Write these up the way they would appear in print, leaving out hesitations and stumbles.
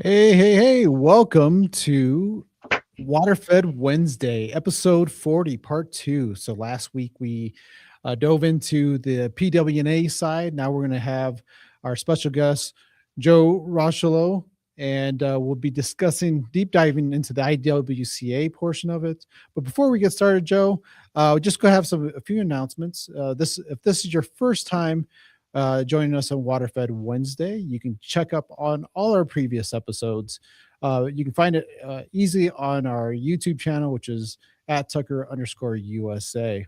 Hey, welcome to Waterfed Wednesday, episode 40, part two. So last week we dove into the PWNA side. Now we're going to have our special guest, Joe Rochelo, and we'll be discussing, deep diving into the IWCA portion of it. But before we get started, Joe, just go have a few announcements. If this is your first time joining us on Waterfed Wednesday. You can check up on all our previous episodes. You can find it easily on our YouTube channel, which is at Tucker_USA.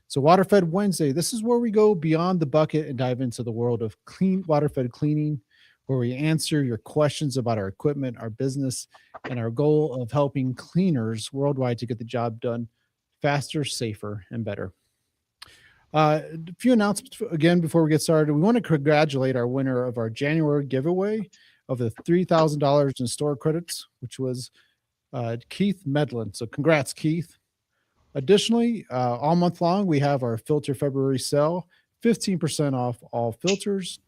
So Waterfed Wednesday, this is where we go beyond the bucket and dive into the world of clean waterfed cleaning, where we answer your questions about our equipment, our business, and our goal of helping cleaners worldwide to get the job done faster, safer, and better. A few announcements again before we get started. We want to congratulate our winner of our January giveaway of the $3,000 in store credits, which was Keith Medlin. So congrats, Keith. Additionally, all month long, we have our Filter February sale, 15% off all filters.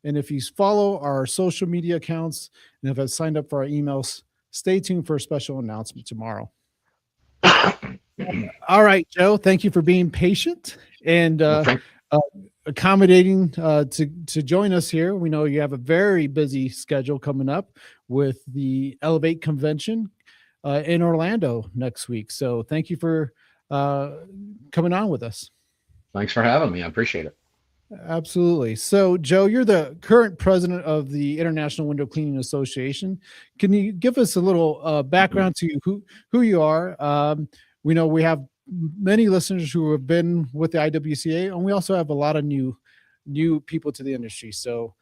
And if you follow our social media accounts and have signed up for our emails, stay tuned for a special announcement tomorrow. All right, Joe, thank you for being patient and accommodating to join us here. We know you have a very busy schedule coming up with the Elevate Convention in Orlando next week. So thank you for coming on with us. Thanks for having me. I appreciate it. Absolutely. So, Joe, you're the current president of the International Window Cleaning Association. Can you give us a little background to who you are? We know we have many listeners who have been with the IWCA, and we also have a lot of new people to the industry. So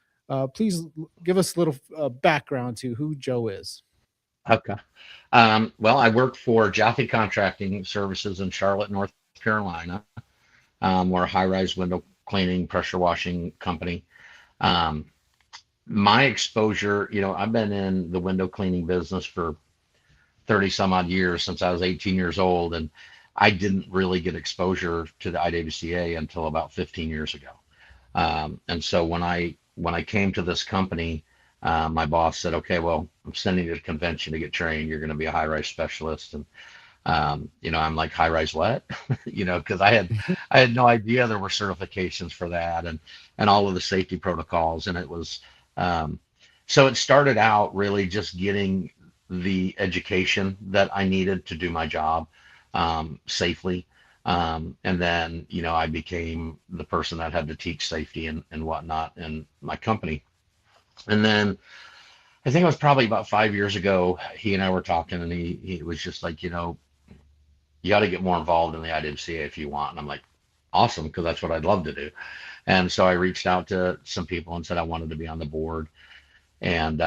please give us a little background to who Joe is. Okay. Well, I work for Jaffe Contracting Services in Charlotte, North Carolina. We're a high-rise window cleaning, pressure washing company. My exposure, I've been in the window cleaning business for 30 some odd years, since I was 18 years old. And I didn't really get exposure to the IWCA until about 15 years ago. And so when I came to this company, my boss said, okay, well, I'm sending you to the convention to get trained. You're going to be a high-rise specialist. And, I'm like, high-rise what? Because I had no idea there were certifications for that and all of the safety protocols. And it was, so it started out really just getting the education that I needed to do my job safely. And then, I became the person that had to teach safety and whatnot in my company. And then I think it was probably about 5 years ago, he and I were talking, and he was just like, you got to get more involved in the IWCA if you want. And I'm like, awesome, because that's what I'd love to do. And so I reached out to some people and said I wanted to be on the board. And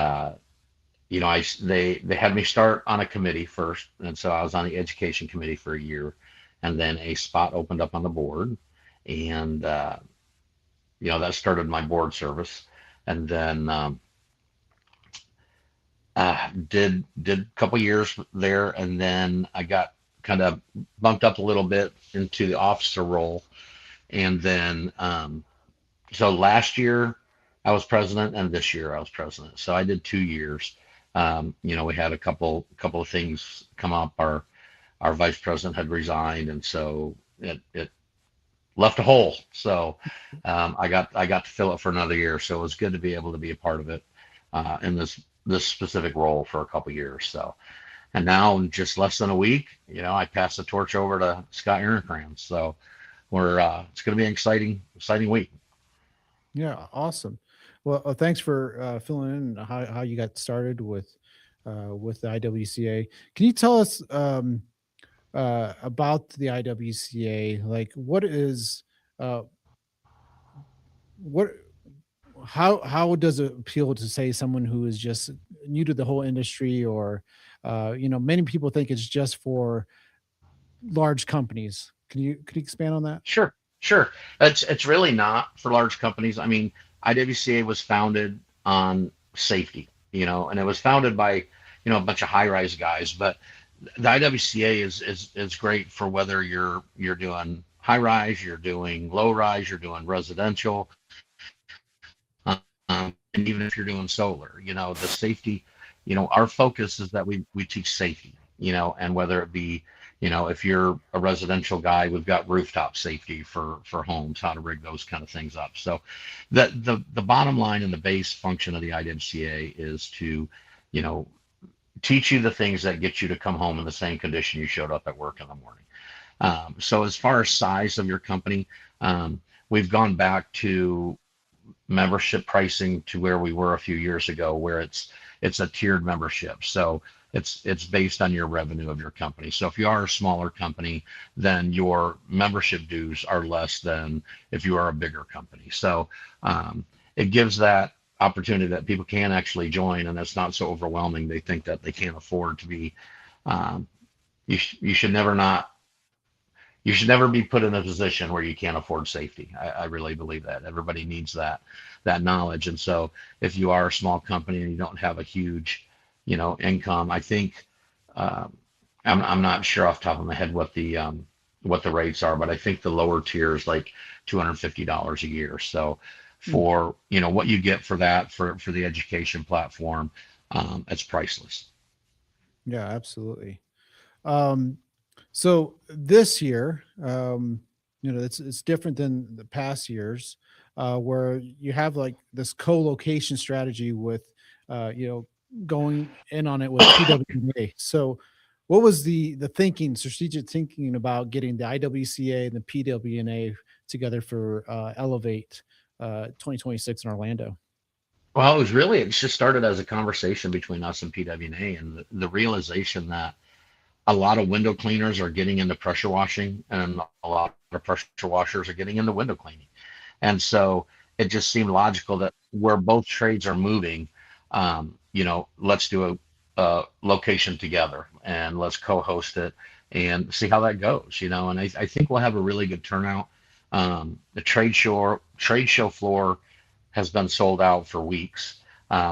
they had me start on a committee first, and so I was on the education committee for a year, and then a spot opened up on the board, and that started my board service, and then did a couple years there, and then I got kind of bumped up a little bit into the officer role, and then so last year I was president, and this year I was president, so I did 2 years. We had a couple of things come up. Our vice president had resigned, and so it left a hole. So I got to fill it for another year. So it was good to be able to be a part of it in this specific role for a couple of years. So, and now in just less than a week, I passed the torch over to Scott Ehrenkrantz. So it's going to be an exciting week. Yeah, awesome. Well, thanks for filling in how you got started with the IWCA. Can you tell us about the IWCA? Like, what is how does it appeal to, say, someone who is just new to the whole industry, or many people think it's just for large companies. Could you expand on that? Sure. It's really not for large companies. I mean, IWCA was founded on safety, and it was founded by, a bunch of high-rise guys. But the IWCA is great for whether you're doing high-rise, you're doing low-rise, you're doing residential, and even if you're doing solar. The safety, our focus is that we teach safety, and whether it be, if you're a residential guy, we've got rooftop safety for homes, how to rig those kind of things up. So the bottom line and the base function of the IWCA is to, you know, teach you the things that get you to come home in the same condition you showed up at work in the morning. So as far as size of your company, we've gone back to membership pricing to where we were a few years ago, where it's a tiered membership. So it's based on your revenue of your company. So if you are a smaller company, then your membership dues are less than if you are a bigger company. So it gives that opportunity that people can actually join, and it's not so overwhelming. They think that they can't afford to be. Um, you should never not. You should never be put in a position where you can't afford safety. I really believe that everybody needs that knowledge. And so if you are a small company and you don't have a huge, income, I think I'm not sure off the top of my head what the rates are, but I think the lower tier is like $250 a year. So for what you get for that for the education platform, it's priceless. Yeah, absolutely. Um, so this year, it's different than the past years, where you have like this co-location strategy with, going in on it with PWA. So, what was the thinking, strategic thinking about getting the IWCA and the PWNA together for Elevate 2026 in Orlando? Well, it's just started as a conversation between us and PWNA, and the realization that a lot of window cleaners are getting into pressure washing, and a lot of pressure washers are getting into window cleaning. And so it just seemed logical that where both trades are moving, let's do a location together and let's co-host it and see how that goes, and I think we'll have a really good turnout. The trade show floor has been sold out for weeks.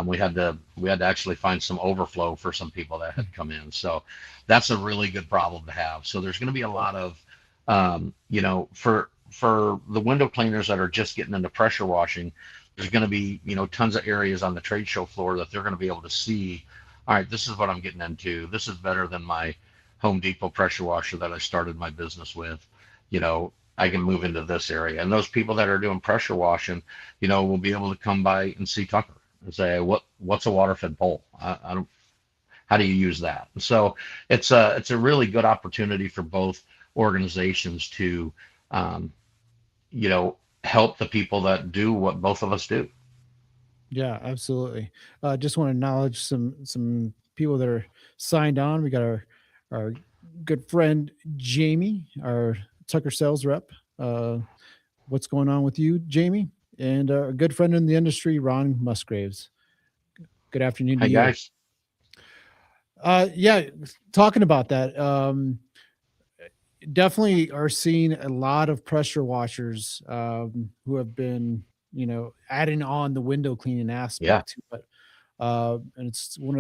We had to actually find some overflow for some people that had come in. So that's a really good problem to have. So there's going to be a lot of, for the window cleaners that are just getting into pressure washing, there's going to be, tons of areas on the trade show floor that they're going to be able to see. All right, this is what I'm getting into. This is better than my Home Depot pressure washer that I started my business with. I can move into this area. And those people that are doing pressure washing, will be able to come by and see Tucker and say, what's a water fed pole? I don't, how do you use that? And so it's a really good opportunity for both organizations to, um, help the people that do what both of us do. Yeah, absolutely. Just want to acknowledge some people that are signed on. We got our good friend Jamie, our Tucker sales rep. Uh, what's going on with you, Jamie? And our good friend in the industry, Ron Musgraves. Good afternoon to Hi you. guys. Yeah, talking about that. Definitely are seeing a lot of pressure washers who have been, adding on the window cleaning Yeah, aspect to it. And it's uh, one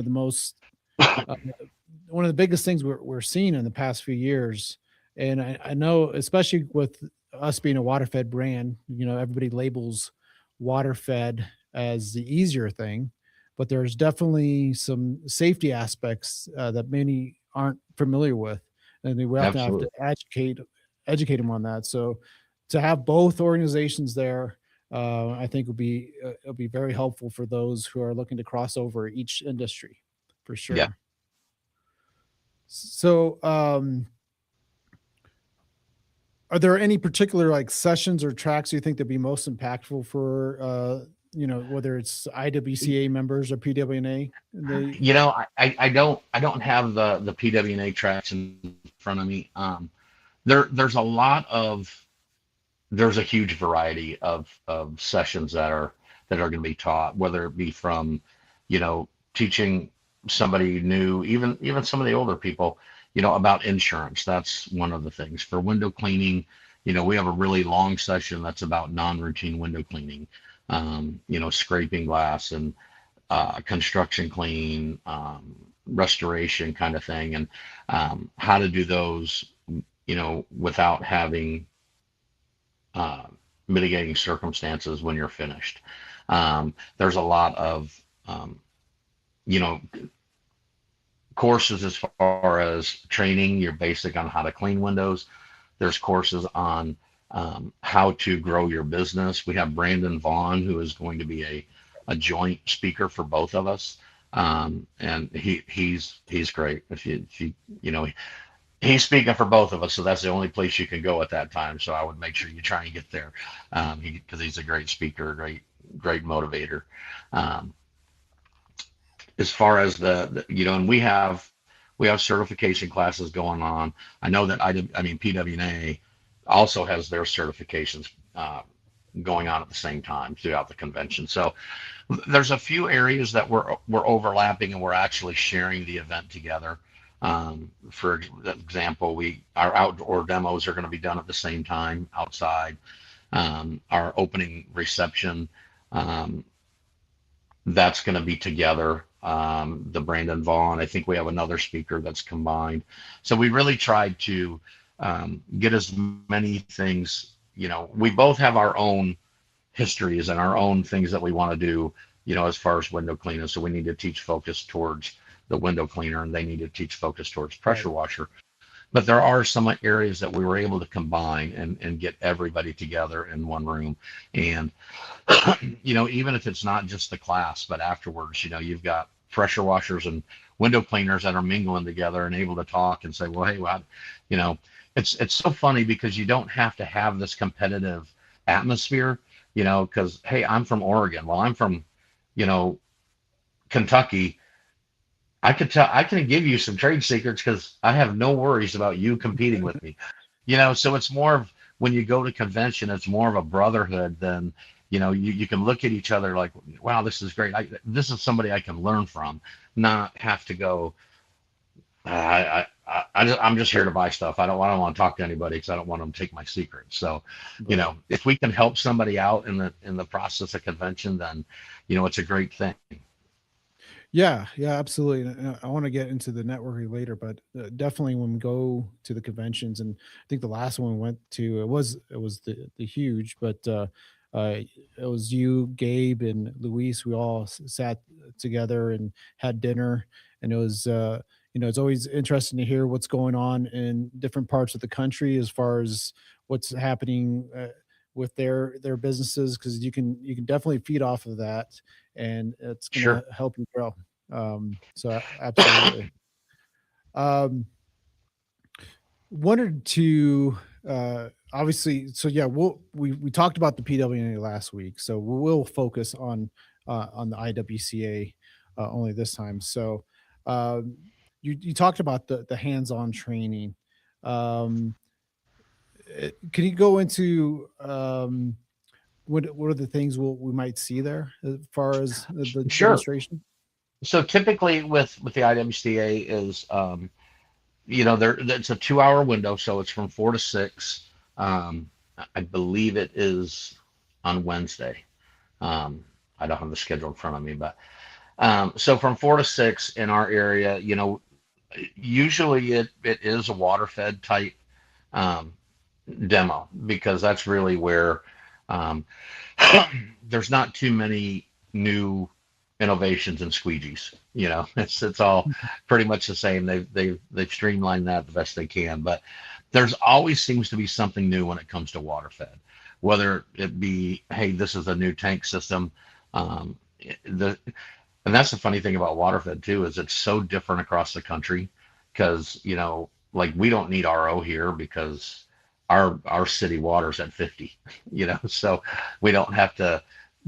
of the biggest things we're seeing in the past few years. And I know, especially with us being a water fed brand, everybody labels water fed as the easier thing, but there's definitely some safety aspects that many aren't familiar with, and we often have to absolutely. educate them on that. So to have both organizations there, I think it'll be very helpful for those who are looking to cross over each industry, for Yeah. sure. So, are there any particular like sessions or tracks you think that'd be most impactful for whether it's IWCA members or PWNA? They I don't have the PWNA tracks in front of me. There's a lot of there's a huge variety of sessions that are going to be taught, whether it be from, teaching somebody new, even some of the older people, about insurance. That's one of the things. For window cleaning, we have a really long session that's about non-routine window cleaning, scraping glass and construction clean, restoration kind of thing, and how to do those, without having uh, mitigating circumstances when you're finished. There's a lot of, um, you know, courses as far as training your basic on how to clean windows. There's courses on how to grow your business. We have Brandon Vaughn, who is going to be a joint speaker for both of us. And he's great. If you you know he's speaking for both of us, so that's the only place you can go at that time. So I would make sure you try and get there, because he's a great speaker, great motivator. Um, as far as and we have certification classes going on. I know that PWNA also has their certifications going on at the same time throughout the convention. So there's a few areas that we're overlapping, and we're actually sharing the event together. For example, our outdoor demos are going to be done at the same time outside. Our opening reception, that's going to be together. The Brandon Vaughn, I think we have another speaker that's combined. So we really tried to get as many things. We both have our own histories and our own things that we want to do, as far as window cleaning. So we need to teach focus towards the window cleaner, and they need to teach focus towards pressure washer. But there are some areas that we were able to combine and get everybody together in one room. And, even if it's not just the class, but afterwards, you've got pressure washers and window cleaners that are mingling together and able to talk and say, well, hey, well, it's so funny because you don't have to have this competitive atmosphere, because, hey, I'm from Oregon. Well, I'm from, Kentucky. I can give you some trade secrets because I have no worries about you competing with me. So it's more of, when you go to convention, it's more of a brotherhood than, you can look at each other like, wow, this is great. This is somebody I can learn from, not have to go, I'm just here to buy stuff. I don't want to talk to anybody because I don't want them to take my secrets. So, if we can help somebody out in the process of convention, then, it's a great thing. Yeah, absolutely. And I want to get into the networking later, but definitely when we go to the conventions, and I think the last one we went to, it was the huge, but it was you, Gabe, and Luis. We all sat together and had dinner, and it was it's always interesting to hear what's going on in different parts of the country as far as what's happening with their businesses, because you can definitely feed off of that, and it's going Sure. to help you grow. So absolutely. Um, wanted to obviously, so yeah, we talked about the PWNA last week, so we'll focus on the IWCA only this time. So um, you talked about the hands-on training. Um, can you go into what are the things we might see there as far as the Sure. demonstration? So typically with the IWCA is, it's a 2 hour window, so it's from 4 to 6. I believe it is on Wednesday. I don't have the schedule in front of me, but so from 4 to 6 in our area, usually it is a water fed type um, demo, because that's really where um, there's not too many new innovations in squeegees. It's all pretty much the same. They've streamlined that the best they can, but there's always seems to be something new when it comes to water fed, whether it be, hey, this is a new tank system. Um, the and that's the funny thing about water fed too, is it's so different across the country, because like, we don't need RO here because our city water's at 50. So we don't have to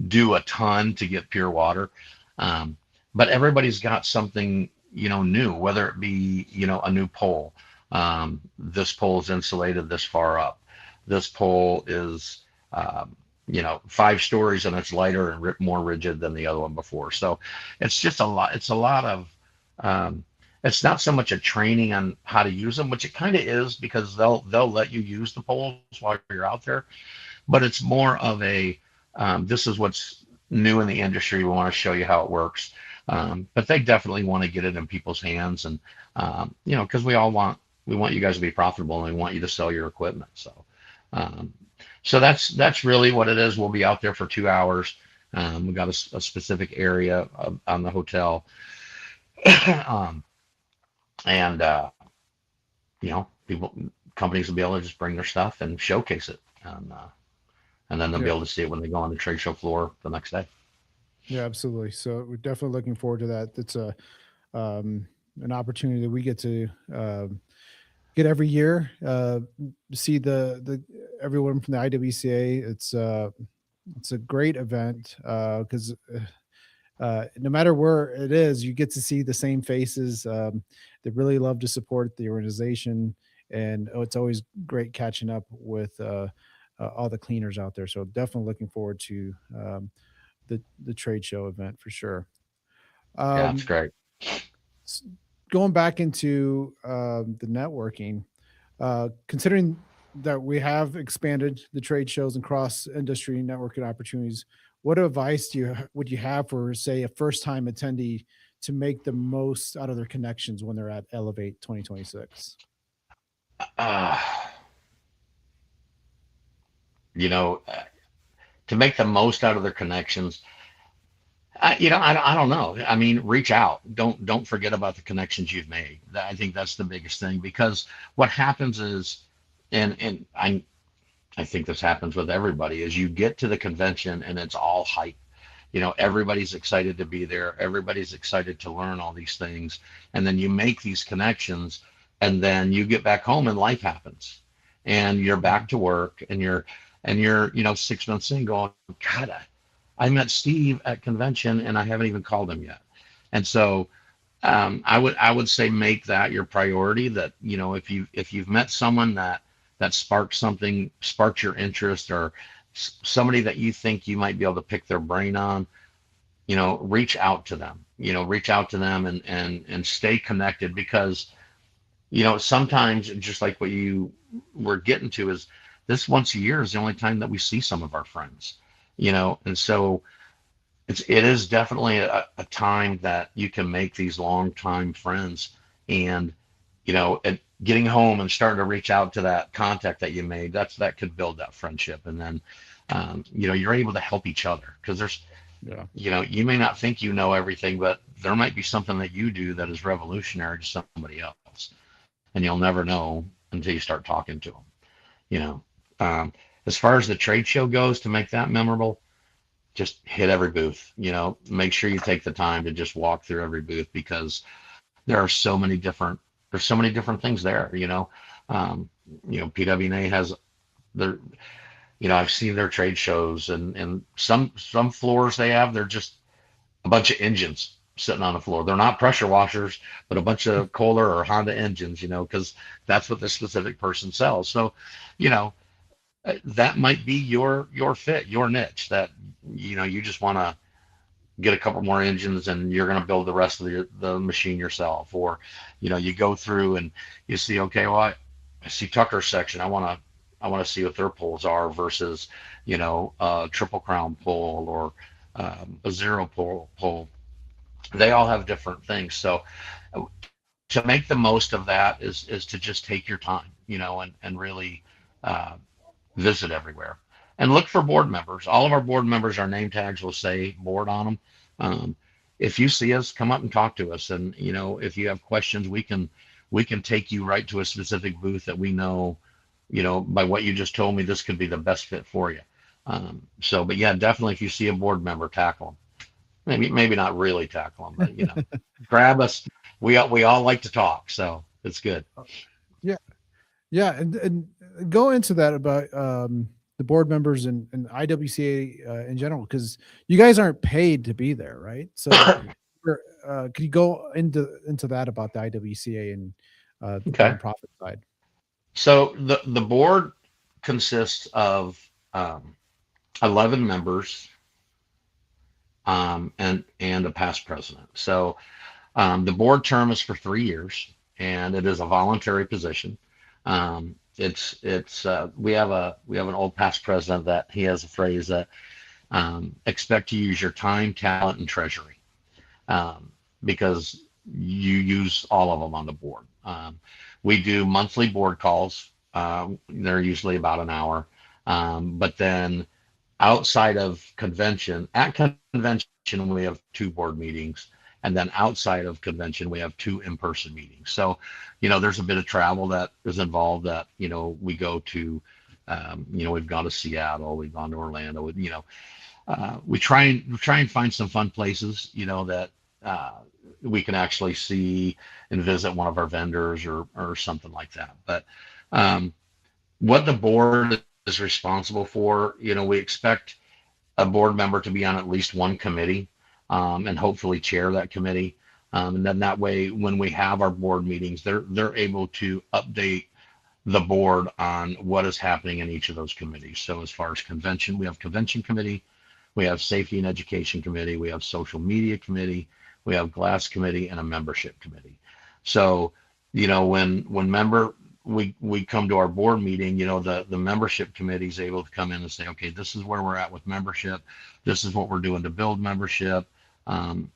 do a ton to get pure water. Um, but everybody's got something, new, whether it be, a new pole. This pole is insulated this far up. This pole is, 5 stories, and it's lighter and more rigid than the other one before. So it's just a lot. It's a lot of, it's not so much a training on how to use them, which it kind of is, because they'll let you use the poles while you're out there, but it's more of a, this is what's new in the industry. We want to show you how it works. But they definitely want to get it in people's hands, and because we want you guys to be profitable, and we want you to sell your equipment. Um, so that's really what it is. We'll be out there for 2 hours. We've got a specific area on the hotel. um, and people, companies will be able to just bring their stuff and showcase it, and then they'll be Yeah. able to see it when they go on the trade show floor the next day. Yeah, absolutely. So we're definitely looking forward to that. It's a an opportunity that we get to get every year. See the everyone from the IWCA. It's a great event because no matter where it is, you get to see the same faces that really love to support the organization, and it's always great catching up with all the cleaners out there. So definitely looking forward to the trade show event for sure. Yeah, it's Um, great. s- Going back into the networking, considering that we have expanded the trade shows and cross industry networking opportunities, what advice would you have for, say, a first time attendee to make the most out of their connections when they're at Elevate 2026? Uh, you know, to make the most out of their connections, I don't know. I mean, reach out. Don't forget about the connections you've made. I think that's the biggest thing, because what happens is, and I think this happens with everybody, is you get to the convention and it's all hype. Everybody's excited to be there. Everybody's excited to learn all these things, and then you make these connections, and then you get back home and life happens, and you're back to work, and you're 6 months in going, God, I met Steve at convention and I haven't even called him yet. And so I would say make that your priority. That if you've met someone that sparked your interest, or somebody that you think you might be able to pick their brain on, reach out to them. Reach out to them and stay connected, because sometimes, just like what you were getting to, is this once a year is the only time that we see some of our friends. And so it is definitely a time that you can make these long time friends, and getting home and starting to reach out to that contact that you made, that could build that friendship. And then you're able to help each other, because Yeah. you may not think everything, but there might be something that you do that is revolutionary to somebody else, and you'll never know until you start talking to them. you know um, as far as the trade show goes, to make that memorable, just hit every booth. Make sure you take the time to just walk through every booth, because there are there's so many different things there. um, PWNA has their, I've seen their trade shows, and some floors they're just a bunch of engines sitting on the floor. They're not pressure washers, but a bunch of Kohler or Honda engines, because that's what this specific person sells. So, you know, that might be your fit, your niche, that you just want to get a couple more engines, and you're going to build the rest of the machine yourself. Or you go through and you see, okay, well, I see Tucker's section, I want to see what their pulls are versus a triple crown pull, or a zero pull. They all have different things. So to make the most of that is to just take your time, and really uh, visit everywhere, and look for board members. All of our board members, our name tags will say board on them. Um, if you see us, come up and talk to us. And if you have questions, we can take you right to a specific booth that we know, by what you just told me, this could be the best fit for you. But yeah, definitely, if you see a board member, tackle them. Maybe not really tackle them, but grab us. We all like to talk, so it's good. Yeah. Yeah, and go into that about the board members and IWCA in general, because you guys aren't paid to be there, right? So, could you go into that about the IWCA and the Okay. nonprofit side? So the board consists of 11 members, and a past president. So the board term is for 3 years, and it is a voluntary position. We have an old past president that he has a phrase that, expect to use your time, talent, and treasury, because you use all of them on the board. We do monthly board calls. They're usually about an hour. But then, outside of convention, at convention, we have two board meetings, And then outside of convention, we have 2 in-person meetings. So, there's a bit of travel that is involved that, we go to, we've gone to Seattle, we've gone to Orlando, we try and find some fun places, that we can actually see and visit one of our vendors or something like that. But what the board is responsible for, we expect a board member to be on at least one committee, and hopefully chair that committee. And then that way, when we have our board meetings, they're able to update the board on what is happening in each of those committees. So as far as convention, we have convention committee, we have safety and education committee, we have social media committee, we have glass committee, and a membership committee. So, when we come to our board meeting, the membership committee is able to come in and say, okay, this is where we're at with membership. This is what we're doing to build membership. And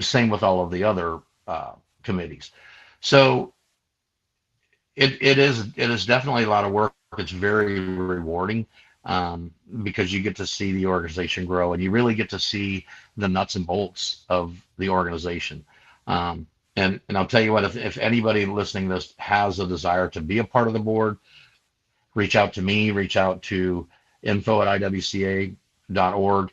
same with all of the other committees. So it is definitely a lot of work. It's very rewarding, because you get to see the organization grow, and you really get to see the nuts and bolts of the organization. And I'll tell you what, if anybody listening to this has a desire to be a part of the board, reach out to me, reach out to info@iwca.org.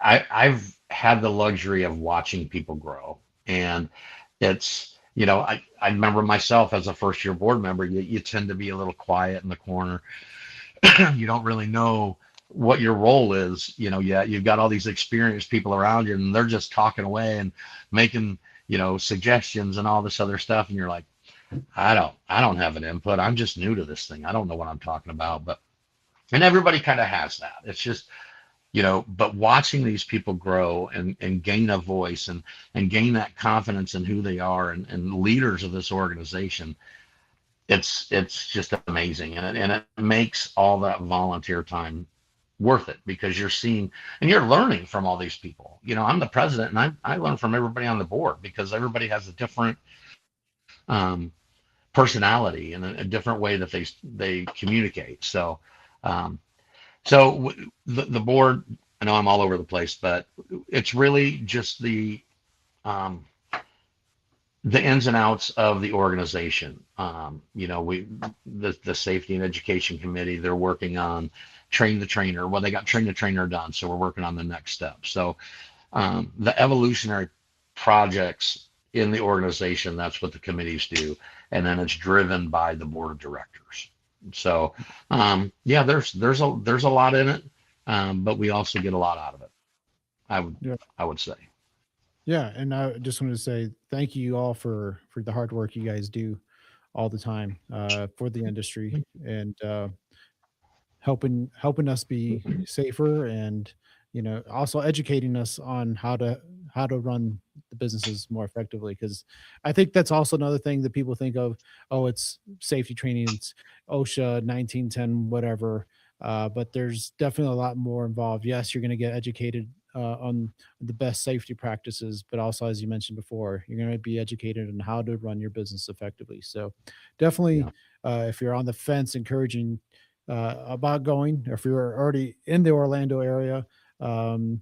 I've had the luxury of watching people grow, and I remember myself as a first year board member, you tend to be a little quiet in the corner. You don't really know what your role is, you've got all these experienced people around you, and they're just talking away and making, suggestions and all this other stuff. And you're like, I don't have an input. I'm just new to this thing. I don't know what I'm talking about. And everybody kind of has that. It's just, but watching these people grow and gain a voice and gain that confidence in who they are and leaders of this organization, it's just amazing. And it makes all that volunteer time worth it, because you're seeing and you're learning from all these people. I'm the president, and I learn from everybody on the board, because everybody has a different personality and a different way that they communicate. So the board, I know I'm all over the place, but it's really just the ins and outs of the organization. The safety and education committee, they're working on train the trainer. Well, they got train the trainer done, so we're working on the next step. So the evolutionary projects in the organization, that's what the committees do, and then it's driven by the board of directors. So there's a lot in it, but we also get a lot out of it. I would say. Yeah, and I just wanted to say thank you all for the hard work you guys do all the time for the industry, and helping us be safer, and also educating us on how to run the businesses more effectively, because I think that's also another thing that people think of. Oh, it's safety training, it's OSHA 1910 whatever, but there's definitely a lot more involved. Yes, you're going to get educated on the best safety practices, but also, as you mentioned before, you're going to be educated on how to run your business effectively. So definitely, Yeah. if you're on the fence, encouraging about going, or if you're already in the Orlando area, and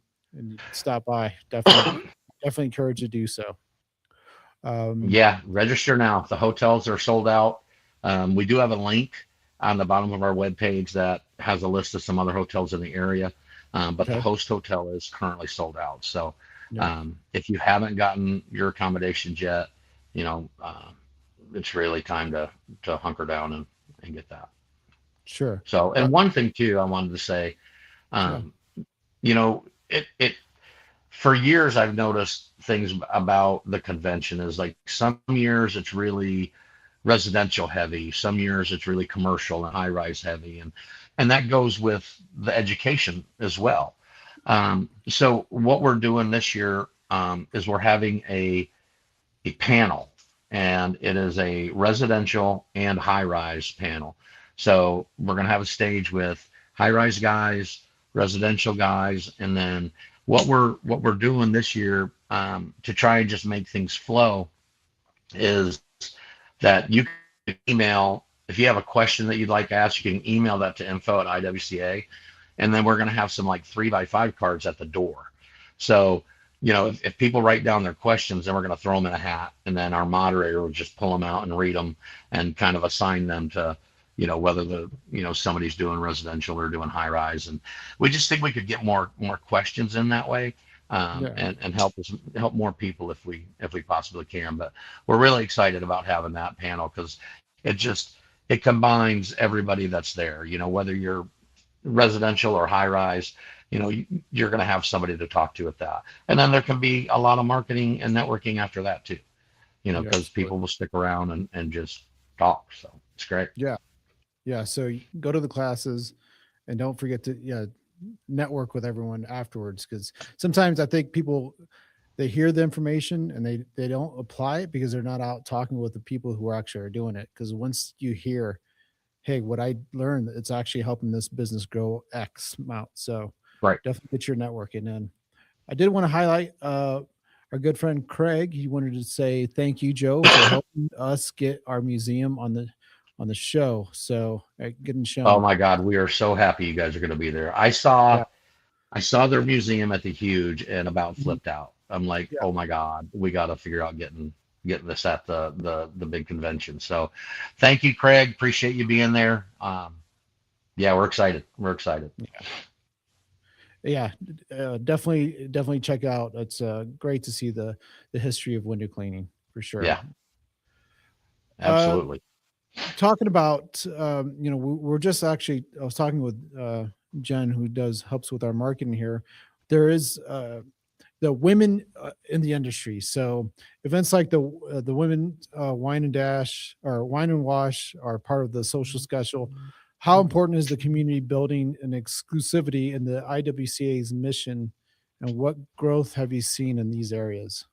stop by, definitely encourage you to do so. Um, Yeah, register now. The hotels are sold out. We do have a link on the bottom of our webpage that has a list of some other hotels in the area, but the okay. host hotel is currently sold out. So Yeah. if you haven't gotten your accommodations yet, it's really time to hunker down and get that. Sure. So, Uh, and one thing too, I wanted to say, yeah. um, it for years I've noticed things about the convention is like some years it's really residential heavy, some years it's really commercial and high rise heavy, and that goes with the education as well. So what we're doing this year is we're having a panel, and it is a residential and high rise panel. So we're going to have a stage with high rise guys, residential guys, and then what we're doing this year, to try and just make things flow, is that you can email if you have a question that you'd like asked. You can email that to info@iwca, and then we're going to have some like 3x5 cards at the door. So, if people write down their questions, then we're going to throw them in a hat, and then our moderator will just pull them out and read them and kind of assign them to, whether somebody's doing residential or doing high rise. And we just think we could get more questions in that way, Yeah. and help more people if we possibly can. But we're really excited about having that panel because it combines everybody that's there. Whether you're residential or high rise, you're going to have somebody to talk to at that. And then there can be a lot of marketing and networking after that too, Yeah. because people will stick around and just talk. So it's great. Yeah. Yeah. So you go to the classes and don't forget to network with everyone afterwards, because sometimes I think people, they hear the information and they don't apply it because they're not out talking with the people who actually are doing it. Because once you hear, hey, what I learned, it's actually helping this business grow X amount. So Right. definitely get your networking in. I did want to highlight our good friend Craig. He wanted to say thank you, Joe, for helping us get our museum on the show. So getting Oh shown. my God, we are so happy you guys are going to be there. Yeah. I saw their museum at the Huge and about Mhm. flipped out. I'm like, Yeah. oh my God, we got to figure out getting this at the big convention. So, thank you, Craig. Appreciate you being there. Yeah, we're excited. We're excited. Yeah, definitely check out. It's great to see the history of window cleaning for sure. Yeah, Uh, absolutely. Talking about we're just actually, I was talking with Jen, who does helps with our marketing here. There is the women in the industry. So events like the women wine and dash or wine and wash are part of the social schedule. How important is the community building and exclusivity in the IWCA's mission, and what growth have you seen in these areas?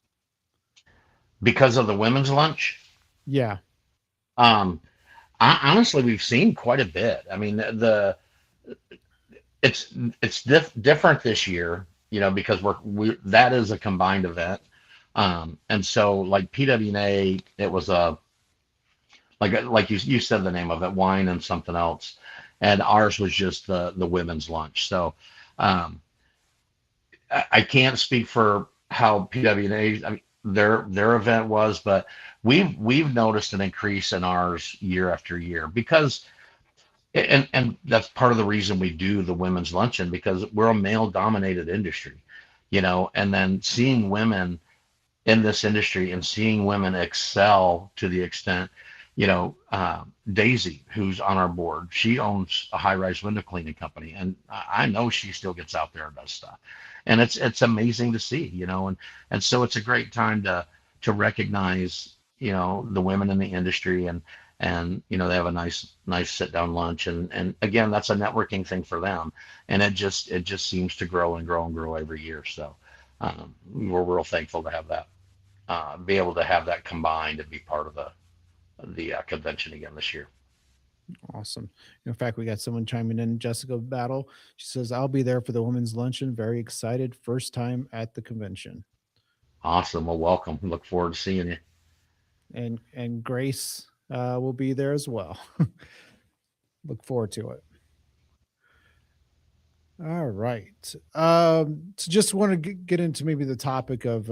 Because of the women's lunch, Yeah. um, honestly, we've seen quite a bit. I mean, it's different this year, because we that is a combined event. And so like PWNA, it was a like you said the name of it, wine and something else, and ours was just the women's lunch. So um, I can't speak for how PWNA, I mean, their event was, but we've noticed an increase in ours year after year because and that's part of the reason we do the women's luncheon, because we're a male dominated industry, and then seeing women in this industry and seeing women excel to the extent, Daisy, who's on our board, she owns a high rise window cleaning company, and I know she still gets out there and does stuff, and it's amazing to see, and so it's a great time to recognize, the women in the industry, and they have a nice sit down lunch, and again, that's a networking thing for them, and it just seems to grow and grow and grow every year. So we're real thankful to have that, be able to have that combined and be part of the convention again this year. Awesome. In fact, we got someone chiming in, Jessica Battle. She says, I'll be there for the women's luncheon. Very excited. First time at the convention. Awesome. Well, welcome. Look forward to seeing you. And Grace will be there as well. Look forward to it. All right. So just want to get into maybe the topic of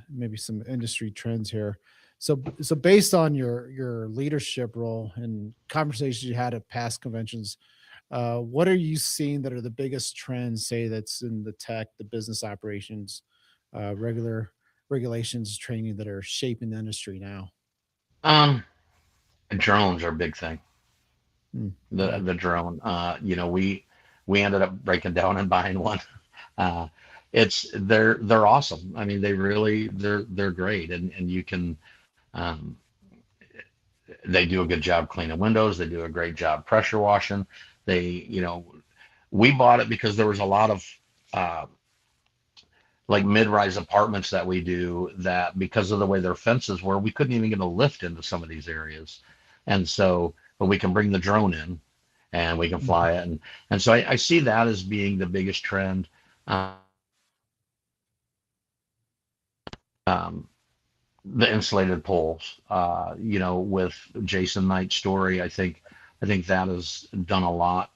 maybe some industry trends here. So based on your leadership role and conversations you had at past conventions, what are you seeing that are the biggest trends, say that's in the tech, the business operations, regular regulations, training that are shaping the industry now? Um, Drones are a big thing. The Yeah. the drone. We ended up breaking down and buying one. Uh, they're awesome. I mean, they're great, and you can, um, they do a good job cleaning windows. They do a great job pressure washing. They, we bought it because there was a lot of uh, like mid-rise apartments that we do that, because of the way their fences were, we couldn't even get a lift into some of these areas. And so, but we can bring the drone in and we can Mhm. fly it. And so I see that as being the biggest trend. Um, the insulated poles, with Jason Knight's story, I think that has done a lot.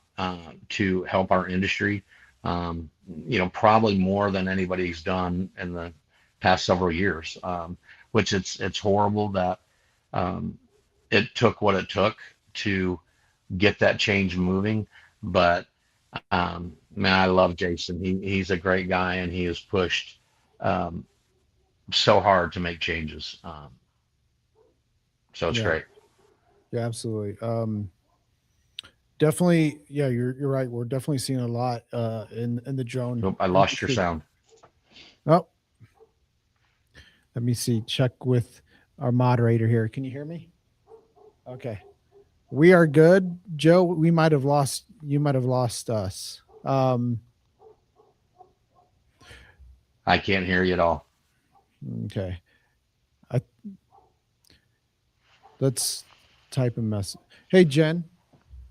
to help our industry. Probably more than anybody's done in the past several years. Which it's horrible that um, it took what it took to get that change moving. But man, I love Jason. He's a great guy, and he has pushed um, so hard to make changes. So it's Yeah, great. yeah, absolutely. Definitely, yeah, you're right. We're definitely seeing a lot in the drone Oop, I lost your industry. sound. Oh, let me see. Check with our moderator here. Can you hear me? Okay. We are good. Joe, we might have lost you might have lost us. I can't hear you at all. Okay. I, let's type a message. Hey Jen,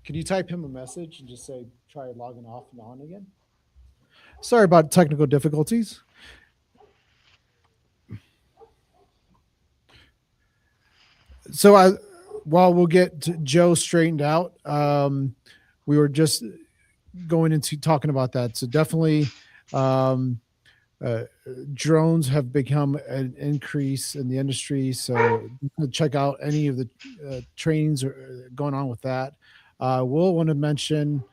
can you type him a message and just say try logging off and on again? Sorry about technical difficulties. So I while we'll get Joe straightened out, we were just going into talking about that. So definitely um uh, drones have become an increase in the industry. So check out any of the trainings going on with that. We'll want to mention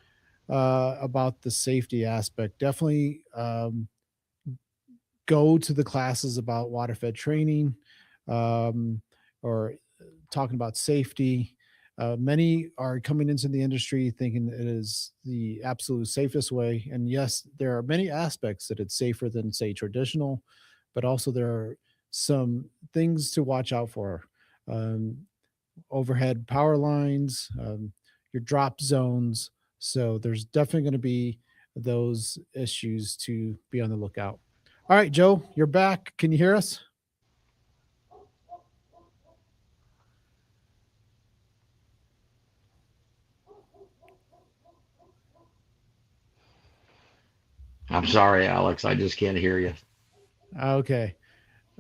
about the safety aspect. Definitely go to the classes about waterfed training um, or talking about safety. Many are coming into the industry thinking it is the absolute safest way. And yes, there are many aspects that it's safer than, say, traditional, but also there are some things to watch out for. Um, Overhead power lines, your drop zones. So there's definitely going to be those issues to be on the lookout. All right, Joe, you're back. Can you hear us? I'm sorry, Alex. I just can't hear you. Okay.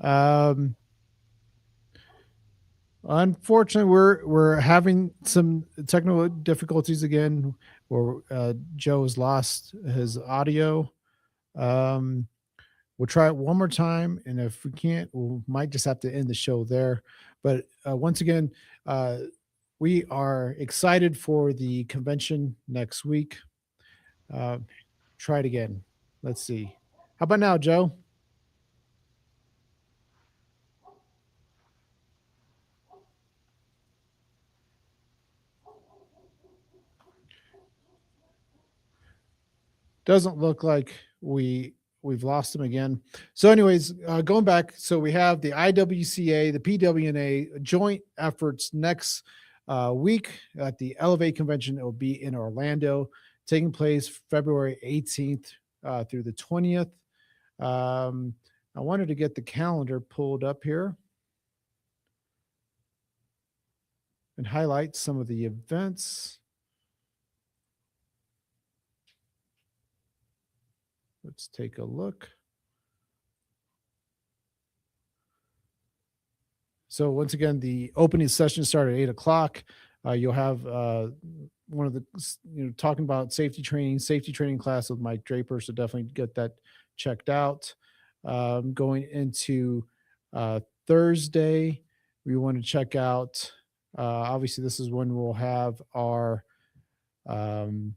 Um, Unfortunately, we're having some technical difficulties again, where Joe has lost his audio. Um, we'll try it one more time, and if we can't, we might just have to end the show there. But once again, uh, we are excited for the convention next week. Uh, Try it again. Let's see. How about now, Joe? Doesn't look like we've lost him again. So, anyways, going back, so we have the IWCA, the PWNA joint efforts next week at the Elevate Convention. It will be in Orlando, taking place February 18th through the 20th. Um, I wanted to get the calendar pulled up here and highlight some of the events. Let's take a look. So once again, the opening session started at 8 o'clock. You'll have one of the talking about safety training class with Mike Draper. So definitely get that checked out. Going into Thursday, we want to check out. Obviously, this is when we'll have our um,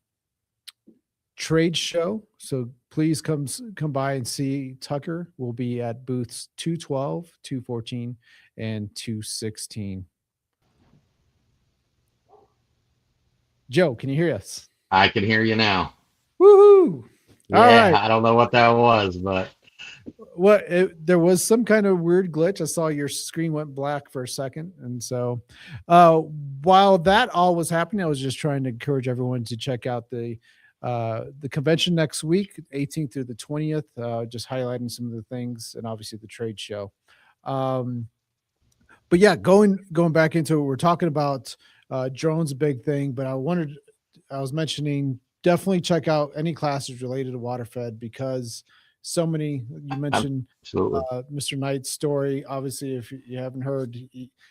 trade show. So please come by and see Tucker. We'll be at booths 212, 214, and 216. Joe, can you hear us? I can hear you now. Woohoo! All Yeah, right. I don't know what that was, but There was some kind of weird glitch. I saw your screen went black for a second, and so while that all was happening, I was just trying to encourage everyone to check out the convention next week, 18th through the 20th. Just highlighting some of the things, and obviously the trade show. Um, but yeah, going back into it, we're talking about drones, a big thing. But I was mentioning definitely check out any classes related to waterfed because so many. You mentioned absolutely. Mr. Knight's story. Obviously, if you haven't heard,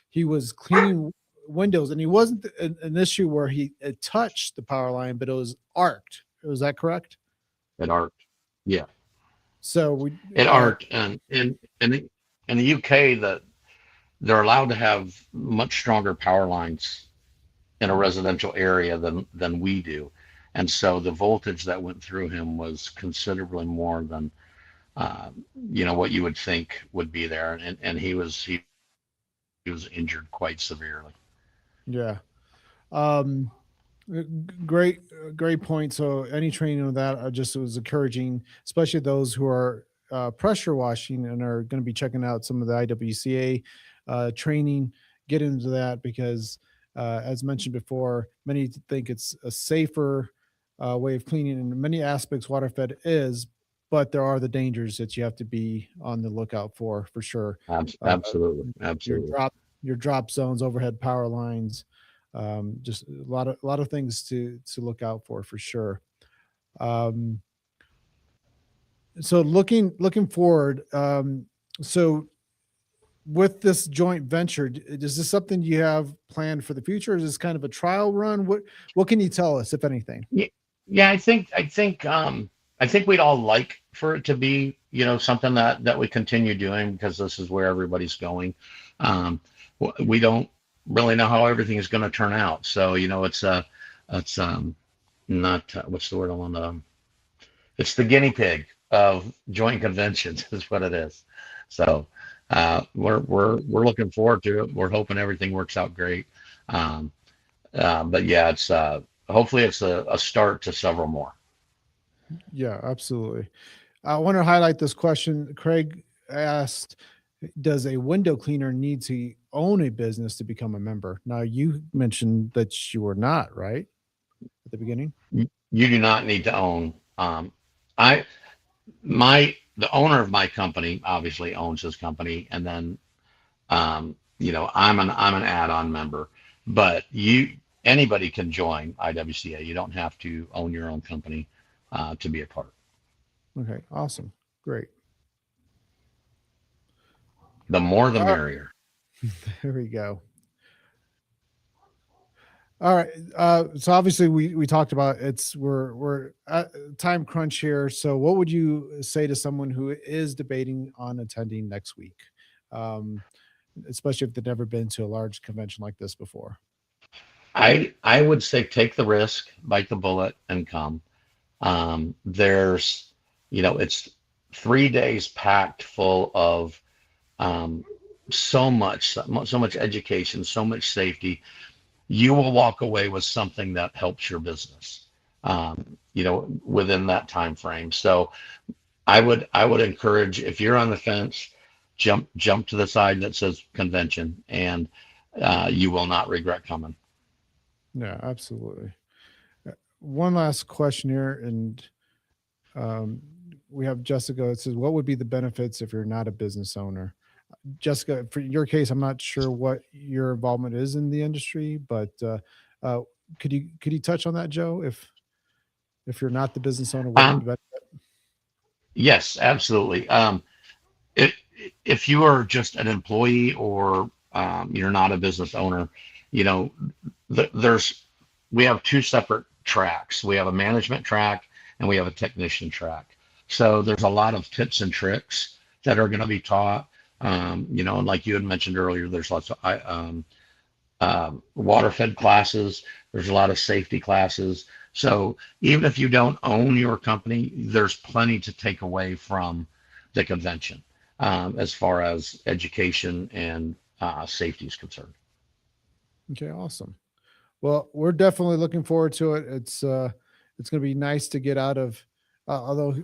he was cleaning. windows, and he wasn't an issue where he touched the power line, but it was arced. Was that correct? It arced. Yeah, So we, it arced, and in the UK, that they're allowed to have much stronger power lines in a residential area than we do, and so the voltage that went through him was considerably more than what you would think would be there, and he was injured quite severely. yeah. Um, great point. So any training on that just was encouraging, especially those who are pressure washing and are going to be checking out some of the IWCA training. Get into that because, as mentioned before, many think it's a safer way of cleaning. In many aspects, waterfed is, but there are the dangers that you have to be on the lookout for sure. Uh, Absolutely, your absolutely. drop zones, overhead power lines, just a lot of things to look out for sure. Um, so looking forward, so with this joint venture, is this something you have planned for the future? Is this kind of a trial run? What can you tell us, if anything? Yeah, yeah, I think we'd all like for it to be, something that we continue doing because this is where everybody's going. Um, we don't really know how everything is going to turn out, so it's not what's the word I want to. It's the guinea pig of joint conventions is what it is. So we're looking forward to it. We're hoping everything works out great. Um, but yeah, it's hopefully it's a start to several more. Yeah, absolutely. I want to highlight this question. Craig asked, does a window cleaner need to own a business to become a member? Now, you mentioned that you were not, right? At the beginning? You do not need to own. I my the owner of my company obviously owns his company, and then I'm an add-on member, but anybody can join IWCA. You don't have to own your own company to be a part. Okay, awesome. Great. The more the Uh, merrier. there we go. All right. So obviously we talked about we're at time crunch here. So what would you say to someone who is debating on attending next week? Um, Especially if they've never been to a large convention like this before. I would say take the risk, bite the bullet, and come. There's, it's 3 days packed full of um, so much education, so much safety. You will walk away with something that helps your business, within that time frame. So I would encourage if you're on the fence, jump to the side that says convention, and you will not regret coming. Yeah, absolutely. One last question here, and um, we have Jessica. It says, "What would be the benefits if you're not a business owner?" Jessica, for your case, I'm not sure what your involvement is in the industry, but uh, could you touch on that, Joe? If you're not the business owner, what would Um, the yes, absolutely. If if you are just an employee or you're not a business owner, you know, there's we have two separate tracks. We have a management track and we have a technician track. So there's a lot of tips and tricks that are going to be taught. And like you had mentioned earlier, there's lots of water fed classes. There's a lot of safety classes. So even if you don't own your company, there's plenty to take away from the convention as far as education and safety is concerned. Okay, awesome. Well, we're definitely looking forward to it. It's going to be nice to get out of although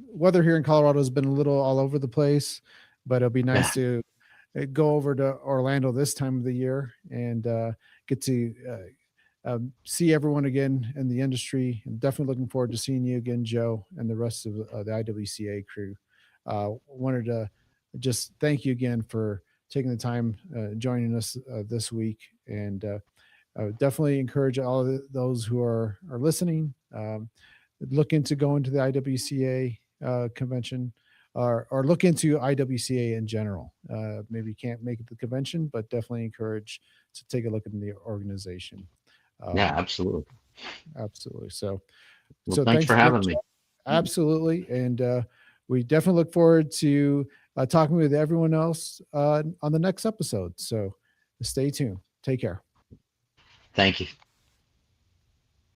weather here in Colorado has been a little all over the place, but it'll be nice Yeah. to go over to Orlando this time of the year and get to see everyone again in the industry. I'm definitely looking forward to seeing you again, Joe, and the rest of the IWCA crew. Wanted to just thank you again for taking the time joining us this week, and I would definitely encourage all of those who are listening. Look into going to the IWCA convention. or look into IWCA in general. Maybe you can't make it to the convention, but definitely encourage to take a look in the organization. Yeah, Um, absolutely. absolutely. So, Well, thanks thanks for again, having Jeff. me. Absolutely. And we definitely look forward to talking with everyone else on the next episode. So stay tuned. Take care. Thank you.